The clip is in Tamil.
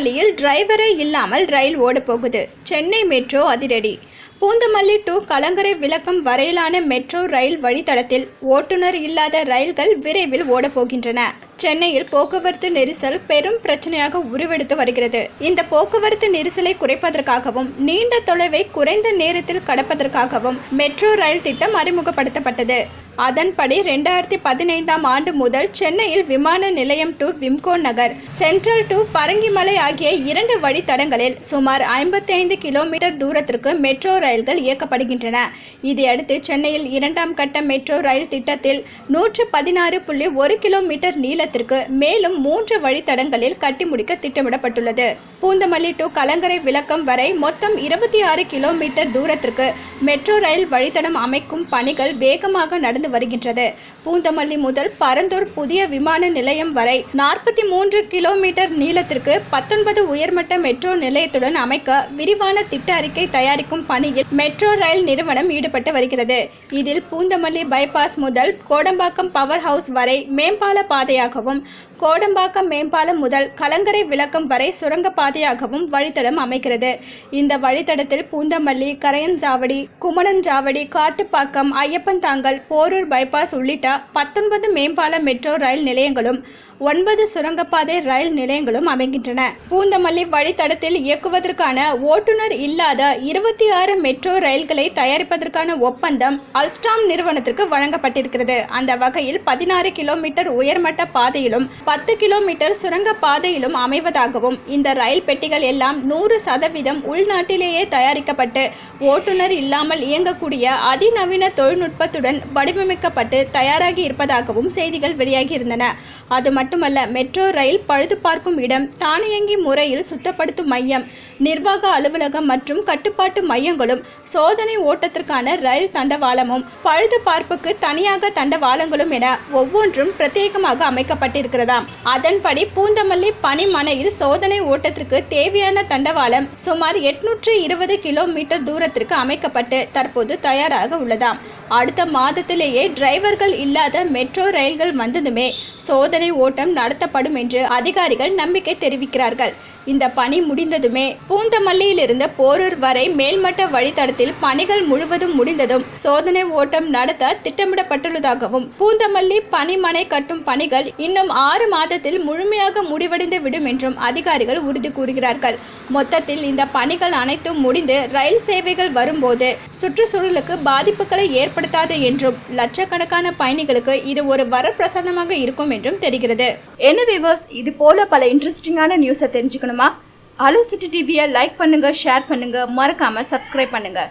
பூந்தமல்லியில் டிரைவரே இல்லாமல் ரயில் ஓடப்போகுது. சென்னை மெட்ரோ அதிரடி. பூந்தமல்லி டு கலங்கரை விளக்கம் வரையிலான மெட்ரோ ரயில் வழித்தடத்தில் ஓட்டுநர் இல்லாத ரயில்கள் விரைவில் ஓடப்போகின்றன. சென்னையில் போக்குவரத்து நெரிசல் பெரும் பிரச்சனையாக உருவெடுத்து வருகிறது. இந்த போக்குவரத்து நெரிசலை குறைப்பதற்காகவும் நீண்ட தொலைவை குறைந்த நேரத்தில் கடப்பதற்காகவும் மெட்ரோ ரயில் திட்டம் அறிமுகப்படுத்தப்பட்டது. அதன்படி 2015ஆம் ஆண்டு முதல் சென்னையில் விமான நிலையம் to Wimco Nagar, central to Parangimalai ஆகிய 2 வழித்தடங்களில் சுமார் 55 கிலோமீட்டர் தூரத்திற்கு மெட்ரோ ரயில்கள் இயக்கப்படுகின்றன. இதையடுத்து சென்னையில் 2ஆம் கட்ட மெட்ரோ ரயில் திட்டத்தில் 116.1 கிலோமீட்டர் நீளத்திற்கு மேலும் 3 வழித்தடங்களில் கட்டி முடிக்க திட்டமிடப்பட்டுள்ளது. பூந்தமல்லி டு கலங்கரை விளக்கம் வரை மொத்தம் 26 கிலோமீட்டர் தூரத்திற்கு மெட்ரோ ரயில் வழித்தடம் அமைக்கும் பணிகள் வேகமாக நடந்து வருகின்றது. பூந்தமல்லி முதல் பரந்தூர் புதிய விமான நிலையம் வரை 43 கிலோமீட்டர் நீளத்திற்கு 19 உயர்மட்ட மெட்ரோ நிலையத்துடன் அமைக்க விரிவான திட்ட அறிக்கை தயாரிக்கும் பணியில் மெட்ரோ ரயில் நிறுவனம் ஈடுபட்டு வருகிறது. இதில் பூந்தமல்லி பைபாஸ் முதல் கோடம்பாக்கம் பவர் ஹவுஸ் வரை மேம்பால பாதையாகவும், கோடம்பாக்கம் மேம்பாலம் முதல் கலங்கரை விளக்கம் வரை சுரங்க பாதையாகவும் வழித்தடம் அமைக்கிறது. இந்த வழித்தடத்தில் பூந்தமல்லி, கரையஞ்சாவடி, குமணஞ்சாவடி, காட்டுப்பாக்கம், ஐயப்பன் தாங்கல், போரூர் பைபாஸ் உள்ளிட்ட 19 மேம்பால மெட்ரோ ரயில் நிலையங்களும் 9 சுரங்கப்பாதை ரயில் நிலையங்களும் அமைகின்றன. பூந்தமல்லி வழித்தடத்தில் இயக்குவதற்கான ஓட்டுநர் இல்லாத 26 மெட்ரோ ரயில்களை தயாரிப்பதற்கான ஒப்பந்தம் அல்ஸ்டாம் நிறுவனத்திற்கு வழங்கப்பட்டிருக்கிறது. அந்த வகையில் 16 கிலோமீட்டர் உயர்மட்ட பாதையிலும் 10 கிலோமீட்டர் சுரங்க பாதையிலும் அமைவதாகவும், இந்த ரயில் பெட்டிகள் எல்லாம் 100% உள்நாட்டிலேயே தயாரிக்கப்பட்டு ஓட்டுநர் இல்லாமல் இயங்கக்கூடிய அதிநவீன தொழில்நுட்பத்துடன் வடிவமைக்கப்பட்டு தயாராகி இருப்பதாகவும் செய்திகள் வெளியாகியிருந்தன. அது மட்டுமல்ல, மெட்ரோ ரயில் பழுது பார்க்கும் இடம், தானியங்கி முறையில் சுத்தப்படுத்தும் மையம், நிர்வாக அலுவலகம் மற்றும் கட்டுப்பாட்டு மையங்களும், சோதனை ஓட்டத்திற்கான ரயில் தண்டவாளமும், பழுது பார்ப்புக்கு தனியாக தண்டவாளங்களும் என ஒவ்வொன்றும் பிரத்யேகமாக அமைக்கப்பட்டிருக்கிறதாம். அதன்படி பூந்தமல்லி பணிமனையில் சோதனை ஓட்டத்திற்கு தேவையான தண்டவாளம் சுமார் 820 கிலோமீட்டர் தூரத்திற்கு அமைக்கப்பட்டு தற்போது தயாராக உள்ளதாம். அடுத்த மாதத்திலேயே டிரைவர்கள் இல்லாத மெட்ரோ ரயில்கள் வந்ததுமே சோதனை ஓட்டம் நடத்தப்படும் என்று அதிகாரிகள் நம்பிக்கை தெரிவிக்கிறார்கள். இந்த பணி முடிந்ததுமே பூந்தமல்லியிலிருந்து போரூர் வரை மேல்மட்ட வழித்தடத்தில் பணிகள் முழுவதும் முடிந்ததும் சோதனை ஓட்டம் நடத்த திட்டமிடப்பட்டுள்ளதாகவும், பூந்தமல்லி பணிமனை கட்டும் பணிகள் இன்னும் 6 மாதத்தில் முழுமையாக முடிவடைந்து விடும் என்றும் அதிகாரிகள் உறுதி கூறுகிறார்கள். மொத்தத்தில் இந்த பணிகள் அனைத்தும் முடிந்து ரயில் சேவைகள் வரும்போது சுற்றுச்சூழலுக்கு பாதிப்புகளை ஏற்படுத்தாது என்றும், லட்சக்கணக்கான பயணிகளுக்கு இது ஒரு வரப்பிரசாதமாக இருக்கும் என்றும் தெரிகிறது. என்ன வியூவர்ஸ், இது போல பல இன்ட்ரெஸ்டிங்கான நியூஸை தெரிஞ்சுக்கணுமா? ஹலோ சிட்டி டிவியை லைக் பண்ணுங்க, ஷேர் பண்ணுங்க, மறக்காம சப்ஸ்கிரைப் பண்ணுங்க.